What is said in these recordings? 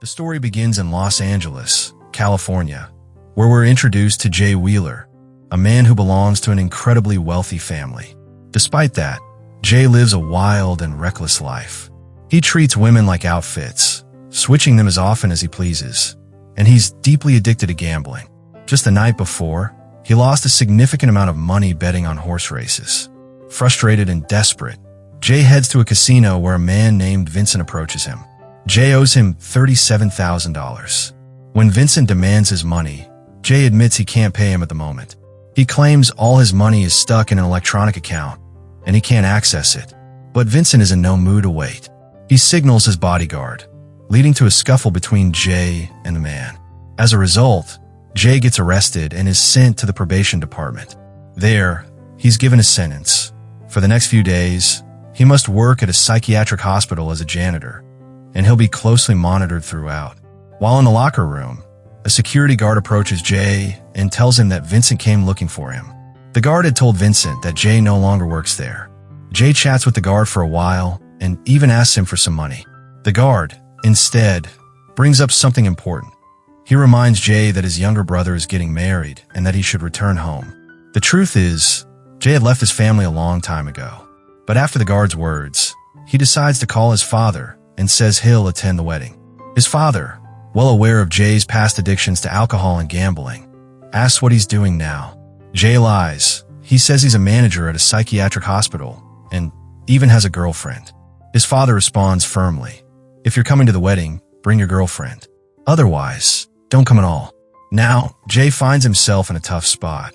The story begins in Los Angeles, California, where we're introduced to Jay Wheeler, a man who belongs to an incredibly wealthy family. Despite that, Jay lives a wild and reckless life. He treats women like outfits, switching them as often as he pleases, and he's deeply addicted to gambling. Just the night before, he lost a significant amount of money betting on horse races. Frustrated and desperate, Jay heads to a casino where a man named Vincent approaches him. Jay owes him $37,000. When Vincent demands his money, Jay admits he can't pay him at the moment. He claims all his money is stuck in an electronic account, and he can't access it. But Vincent is in no mood to wait. He signals his bodyguard, leading to a scuffle between Jay and the man. As a result, Jay gets arrested and is sent to the probation department. There, he's given a sentence. For the next few days, he must work at a psychiatric hospital as a janitor, and he'll be closely monitored throughout. While in the locker room, a security guard approaches Jay and tells him that Vincent came looking for him. The guard had told Vincent that Jay no longer works there. Jay chats with the guard for a while and even asks him for some money. The guard, instead, brings up something important. He reminds Jay that his younger brother is getting married and that he should return home. The truth is, Jay had left his family a long time ago. But after the guard's words, he decides to call his father and says he'll attend the wedding. His father, well aware of Jay's past addictions to alcohol and gambling, asks what he's doing now. Jay lies. He says he's a manager at a psychiatric hospital and even has a girlfriend. His father responds firmly, "If you're coming to the wedding, bring your girlfriend. Otherwise, don't come at all." Now, Jay finds himself in a tough spot.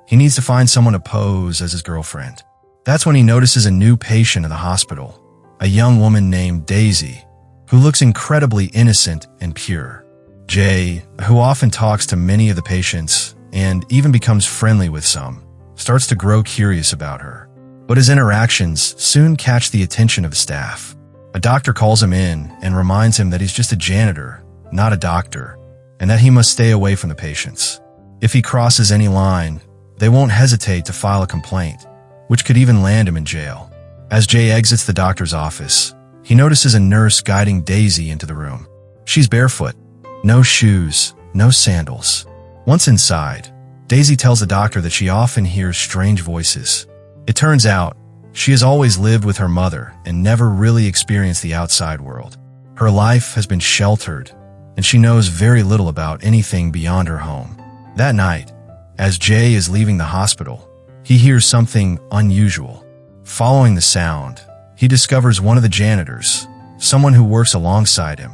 He needs to find someone to pose as his girlfriend. That's when he notices a new patient in the hospital, a young woman named Daisy, who looks incredibly innocent and pure. Jay, who often talks to many of the patients and even becomes friendly with some, starts to grow curious about her. But his interactions soon catch the attention of the staff. A doctor calls him in and reminds him that he's just a janitor, not a doctor, and that he must stay away from the patients. If he crosses any line, they won't hesitate to file a complaint, which could even land him in jail. As Jay exits the doctor's office, he notices a nurse guiding Daisy into the room. She's barefoot, no shoes, no sandals. Once inside, Daisy tells the doctor that she often hears strange voices. It turns out, she has always lived with her mother and never really experienced the outside world. Her life has been sheltered, and she knows very little about anything beyond her home. That night, as Jay is leaving the hospital, he hears something unusual. Following the sound, he discovers one of the janitors, someone who works alongside him,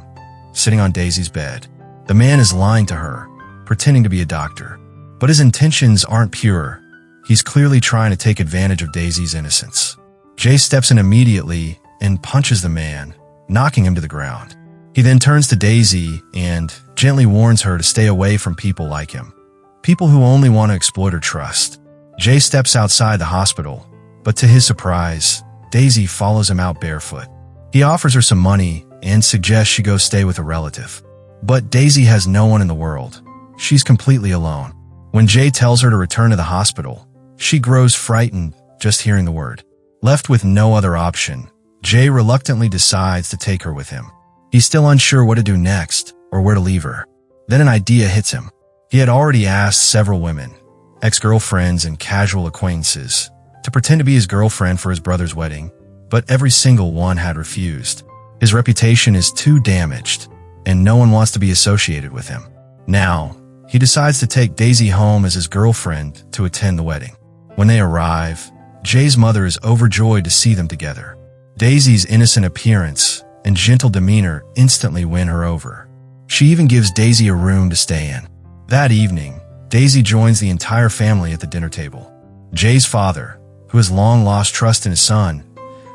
sitting on Daisy's bed. The man is lying to her, pretending to be a doctor. But his intentions aren't pure. He's clearly trying to take advantage of Daisy's innocence. Jay steps in immediately and punches the man, knocking him to the ground. He then turns to Daisy and gently warns her to stay away from people like him, people who only want to exploit her trust. Jay steps outside the hospital, but to his surprise, Daisy follows him out barefoot. He offers her some money and suggests she go stay with a relative. But Daisy has no one in the world. She's completely alone. When Jay tells her to return to the hospital, she grows frightened just hearing the word. Left with no other option, Jay reluctantly decides to take her with him. He's still unsure what to do next or where to leave her. Then an idea hits him. He had already asked several women, ex-girlfriends and casual acquaintances, to pretend to be his girlfriend for his brother's wedding, but every single one had refused. His reputation is too damaged, and no one wants to be associated with him. Now, he decides to take Daisy home as his girlfriend to attend the wedding. When they arrive, Jay's mother is overjoyed to see them together. Daisy's innocent appearance and gentle demeanor instantly win her over. She even gives Daisy a room to stay in. That evening, Daisy joins the entire family at the dinner table. Jay's father, who has long lost trust in his son,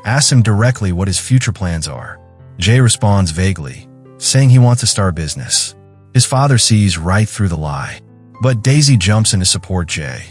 asks him directly what his future plans are. Jay responds vaguely, saying he wants to start a business. His father sees right through the lie. But Daisy jumps in to support Jay.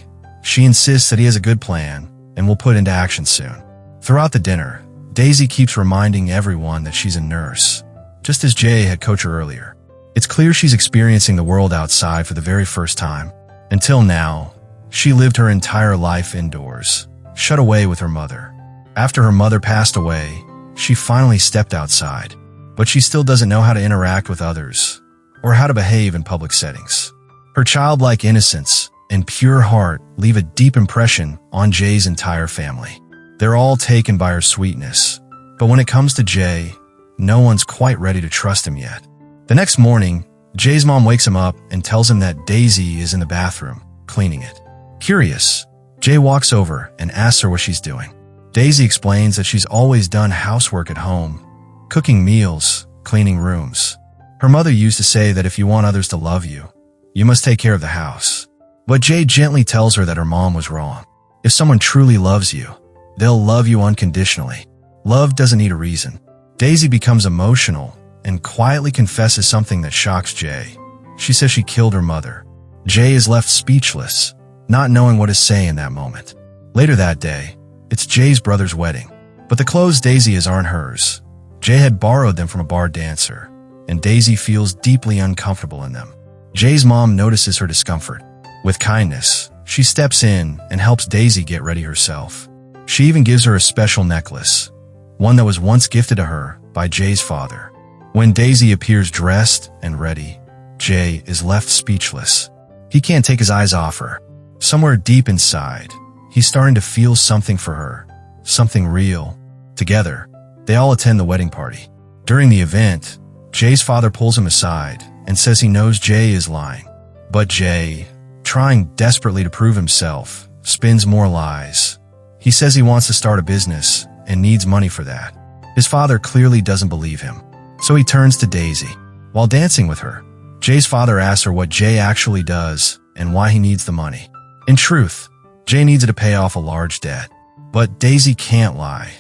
She insists that he has a good plan and will put into action soon. Throughout the dinner, Daisy keeps reminding everyone that she's a nurse, just as Jay had coached her earlier. It's clear she's experiencing the world outside for the very first time. Until now, she lived her entire life indoors, shut away with her mother. After her mother passed away, she finally stepped outside. but she still doesn't know how to interact with others or how to behave in public settings. Her childlike innocence and pure heart leave a deep impression on Jay's entire family. They're all taken by her sweetness, but when it comes to Jay, no one's quite ready to trust him yet. The next morning, Jay's mom wakes him up and tells him that Daisy is in the bathroom, cleaning it. Curious, Jay walks over and asks her what she's doing. Daisy explains that she's always done housework at home, cooking meals, cleaning rooms. Her mother used to say that if you want others to love you, you must take care of the house. But Jay gently tells her that her mom was wrong. If someone truly loves you, they'll love you unconditionally. Love doesn't need a reason. Daisy becomes emotional and quietly confesses something that shocks Jay. She says she killed her mother. Jay is left speechless, not knowing what to say in that moment. Later that day, it's Jay's brother's wedding, but the clothes Daisy has aren't hers. Jay had borrowed them from a bar dancer, and Daisy feels deeply uncomfortable in them. Jay's mom notices her discomfort. With kindness, she steps in and helps Daisy get ready herself. She even gives her a special necklace, one that was once gifted to her by Jay's father. When Daisy appears dressed and ready, Jay is left speechless. He can't take his eyes off her. Somewhere deep inside, he's starting to feel something for her, something real. Together, they all attend the wedding party. During the event, Jay's father pulls him aside and says he knows Jay is lying. But Jay, trying desperately to prove himself, spins more lies. He says he wants to start a business and needs money for that. His father clearly doesn't believe him, so he turns to Daisy. While dancing with her, Jay's father asks her what Jay actually does and why he needs the money. In truth, Jay needs it to pay off a large debt. But Daisy can't lie.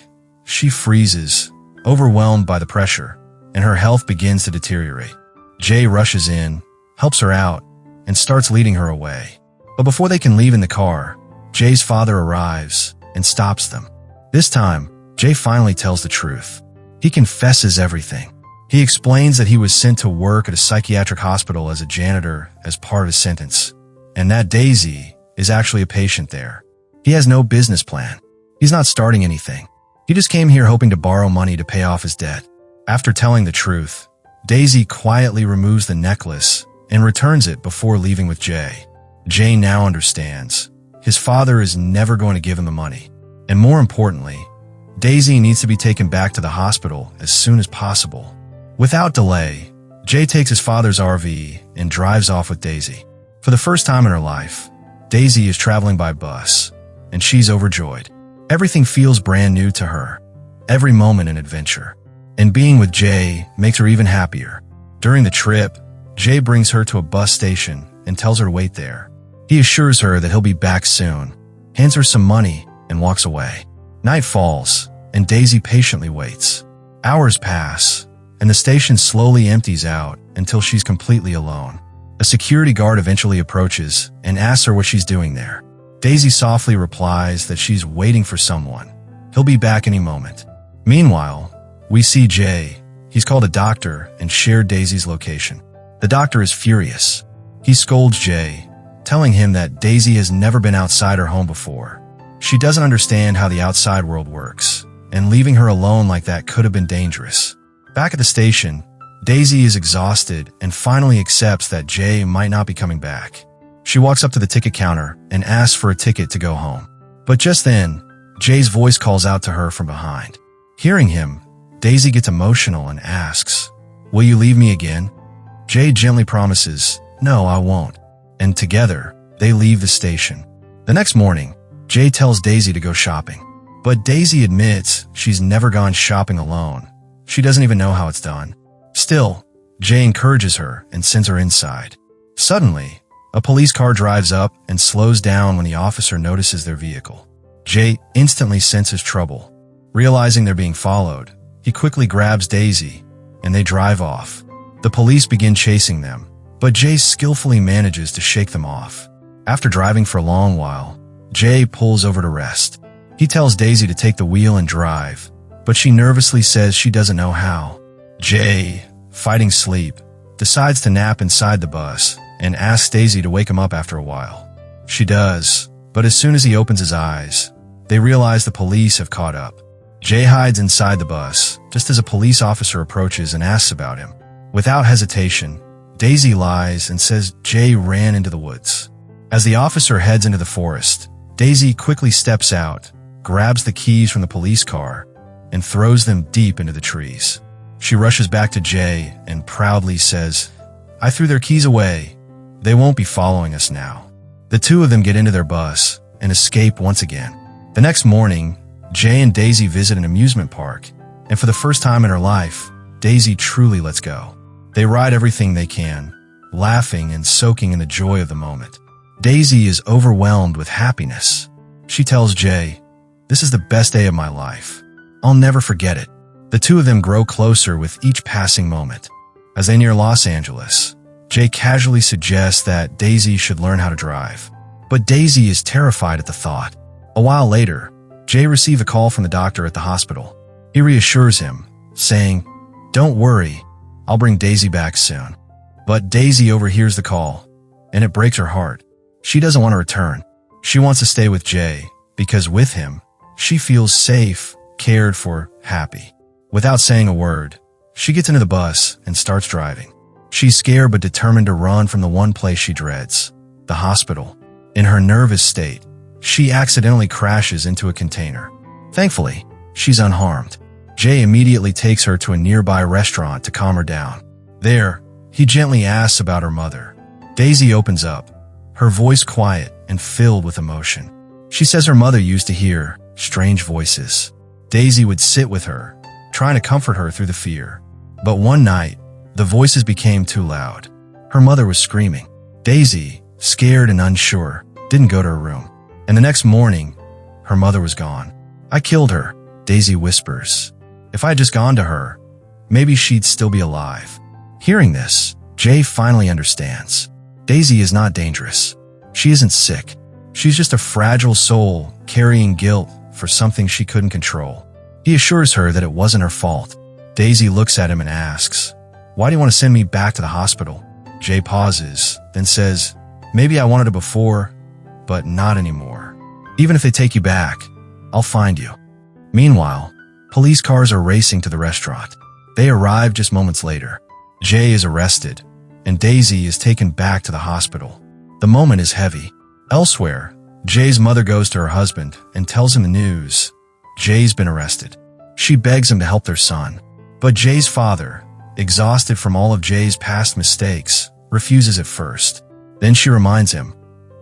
She freezes, overwhelmed by the pressure, and her health begins to deteriorate. Jay rushes in, helps her out, and starts leading her away. But before they can leave in the car, Jay's father arrives and stops them. This time, Jay finally tells the truth. He confesses everything. He explains that he was sent to work at a psychiatric hospital as a janitor as part of his sentence, and that Daisy is actually a patient there. He has no business plan. He's not starting anything. He just came here hoping to borrow money to pay off his debt. After telling the truth, Daisy quietly removes the necklace and returns it before leaving with Jay. Jay now understands. His father is never going to give him the money. And more importantly, Daisy needs to be taken back to the hospital as soon as possible. Without delay, Jay takes his father's RV and drives off with Daisy. For the first time in her life, Daisy is traveling by bus, and she's overjoyed. Everything feels brand new to her, every moment an adventure. And being with Jay makes her even happier. During the trip, Jay brings her to a bus station and tells her to wait there. He assures her that he'll be back soon, hands her some money, and walks away. Night falls, and Daisy patiently waits. Hours pass, and the station slowly empties out until she's completely alone. A security guard eventually approaches and asks her what she's doing there. Daisy softly replies that she's waiting for someone. He'll be back any moment. Meanwhile, we see Jay. He's called a doctor and shared Daisy's location. The doctor is furious. He scolds Jay, telling him that Daisy has never been outside her home before. She doesn't understand how the outside world works, and leaving her alone like that could have been dangerous. Back at the station, Daisy is exhausted and finally accepts that Jay might not be coming back. She walks up to the ticket counter and asks for a ticket to go home. But just then, Jay's voice calls out to her from behind. Hearing him, Daisy gets emotional and asks, "Will you leave me again?" Jay gently promises, "No, I won't." And together, they leave the station. The next morning, Jay tells Daisy to go shopping. But Daisy admits she's never gone shopping alone. She doesn't even know how it's done. Still, Jay encourages her and sends her inside. Suddenly, a police car drives up and slows down when the officer notices their vehicle. Jay instantly senses trouble. Realizing they're being followed, he quickly grabs Daisy, and they drive off. The police begin chasing them, but Jay skillfully manages to shake them off. After driving for a long while, Jay pulls over to rest. He tells Daisy to take the wheel and drive, but she nervously says she doesn't know how. Jay, fighting sleep, decides to nap inside the bus and asks Daisy to wake him up after a while. She does, but as soon as he opens his eyes, they realize the police have caught up. Jay hides inside the bus, just as a police officer approaches and asks about him. Without hesitation, Daisy lies and says Jay ran into the woods. As the officer heads into the forest, Daisy quickly steps out, grabs the keys from the police car, and throws them deep into the trees. She rushes back to Jay and proudly says, "I threw their keys away. They won't be following us now." The two of them get into their bus and escape once again. The next morning, Jay and Daisy visit an amusement park, and for the first time in her life, Daisy truly lets go. They ride everything they can, laughing and soaking in the joy of the moment. Daisy is overwhelmed with happiness. She tells Jay, "This is the best day of my life. I'll never forget it." The two of them grow closer with each passing moment. As they near Los Angeles, Jay casually suggests that Daisy should learn how to drive. But Daisy is terrified at the thought. A while later, Jay receives a call from the doctor at the hospital. He reassures him, saying, "Don't worry, I'll bring Daisy back soon." But Daisy overhears the call, and it breaks her heart. She doesn't want to return. She wants to stay with Jay, because with him, she feels safe, cared for, happy. Without saying a word, she gets into the bus and starts driving. She's scared but determined to run from the one place she dreads, the hospital. In her nervous state, she accidentally crashes into a container. Thankfully, she's unharmed. Jay immediately takes her to a nearby restaurant to calm her down. There, he gently asks about her mother. Daisy opens up, her voice quiet and filled with emotion. She says her mother used to hear strange voices. Daisy would sit with her, trying to comfort her through the fear. But one night, the voices became too loud. Her mother was screaming. Daisy, scared and unsure, didn't go to her room. And the next morning, her mother was gone. "I killed her," Daisy whispers. "If I had just gone to her, maybe she'd still be alive." Hearing this, Jay finally understands. Daisy is not dangerous. She isn't sick. She's just a fragile soul carrying guilt for something she couldn't control. He assures her that it wasn't her fault. Daisy looks at him and asks, "Why do you want to send me back to the hospital?" Jay pauses, then says, "Maybe I wanted it before, but not anymore. Even if they take you back, I'll find you." Meanwhile, police cars are racing to the restaurant. They arrive just moments later. Jay is arrested, and Daisy is taken back to the hospital. The moment is heavy. Elsewhere, Jay's mother goes to her husband and tells him the news. Jay's been arrested. She begs him to help their son. But Jay's father, exhausted from all of Jay's past mistakes, refuses at first. Then she reminds him,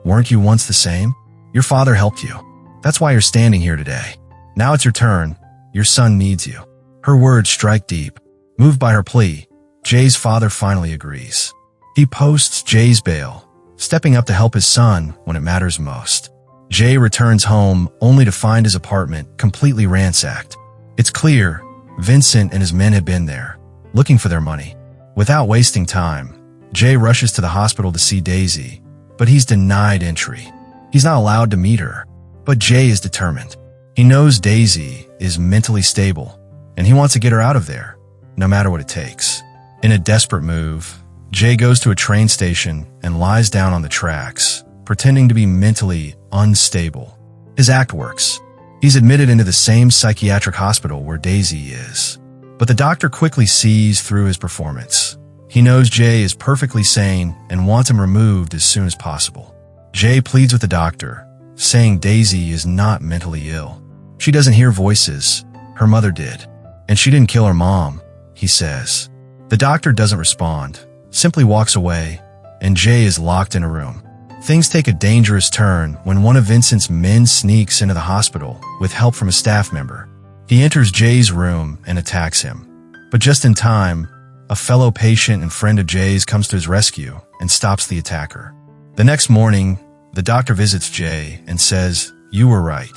"Weren't you once the same? Your father helped you. That's why you're standing here today. Now it's your turn. Your son needs you." Her words strike deep. Moved by her plea, Jay's father finally agrees. He posts Jay's bail, stepping up to help his son when it matters most. Jay returns home only to find his apartment completely ransacked. It's clear Vincent and his men had been there, looking for their money. Without wasting time, Jay rushes to the hospital to see Daisy, but he's denied entry. He's not allowed to meet her, but Jay is determined. He knows Daisy is mentally stable, and he wants to get her out of there, no matter what it takes. In a desperate move, Jay goes to a train station and lies down on the tracks, pretending to be mentally unstable. His act works. He's admitted into the same psychiatric hospital where Daisy is. But the doctor quickly sees through his performance. He knows Jay is perfectly sane and wants him removed as soon as possible. Jay pleads with the doctor, saying Daisy is not mentally ill. She doesn't hear voices. Her mother did. And she didn't kill her mom, he says. The doctor doesn't respond, simply walks away, and Jay is locked in a room. Things take a dangerous turn when one of Vincent's men sneaks into the hospital with help from a staff member. He enters Jay's room and attacks him. But just in time, a fellow patient and friend of Jay's comes to his rescue and stops the attacker. The next morning, the doctor visits Jay and says, "You were right."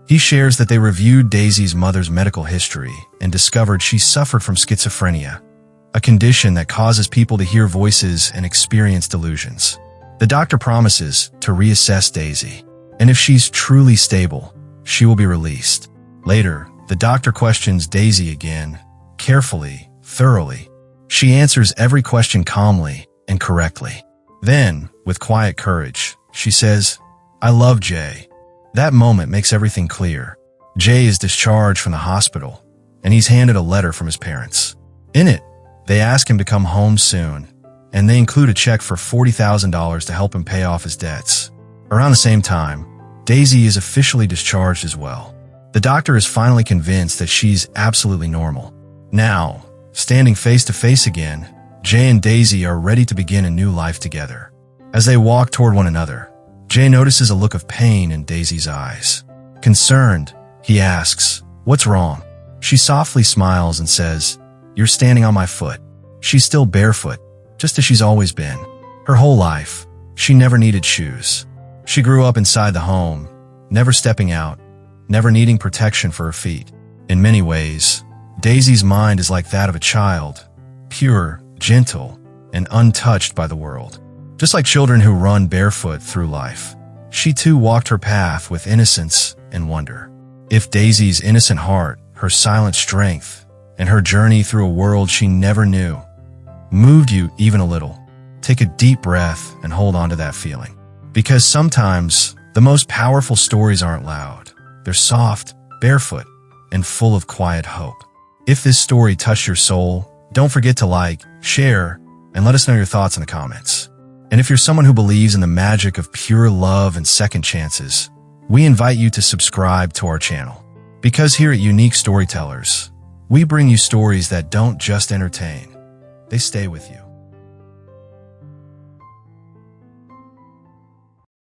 He shares that they reviewed Daisy's mother's medical history and discovered she suffered from schizophrenia, a condition that causes people to hear voices and experience delusions. The doctor promises to reassess Daisy, and if she's truly stable, she will be released. Later, the doctor questions Daisy again, carefully, thoroughly. She answers every question calmly and correctly. Then, with quiet courage, she says, "I love Jay." That moment makes everything clear. Jay is discharged from the hospital, and he's handed a letter from his parents. In it, they ask him to come home soon, and they include a check for $40,000 to help him pay off his debts. Around the same time, Daisy is officially discharged as well. The doctor is finally convinced that she's absolutely normal. Now, standing face to face again, Jay and Daisy are ready to begin a new life together. As they walk toward one another, Jay notices a look of pain in Daisy's eyes. Concerned, he asks, "What's wrong?" She softly smiles and says, "You're standing on my foot." She's still barefoot, just as she's always been. Her whole life, she never needed shoes. She grew up inside the home, never stepping out, never needing protection for her feet. In many ways, Daisy's mind is like that of a child, pure, gentle, and untouched by the world. Just like children who run barefoot through life, she too walked her path with innocence and wonder. If Daisy's innocent heart, her silent strength, and her journey through a world she never knew moved you even a little, take a deep breath and hold on to that feeling. Because sometimes the most powerful stories aren't loud. They're soft, barefoot, and full of quiet hope. If this story touched your soul, don't forget to like, share, and let us know your thoughts in the comments. And if you're someone who believes in the magic of pure love and second chances, we invite you to subscribe to our channel. Because here at Unique Storytellers, we bring you stories that don't just entertain, they stay with you.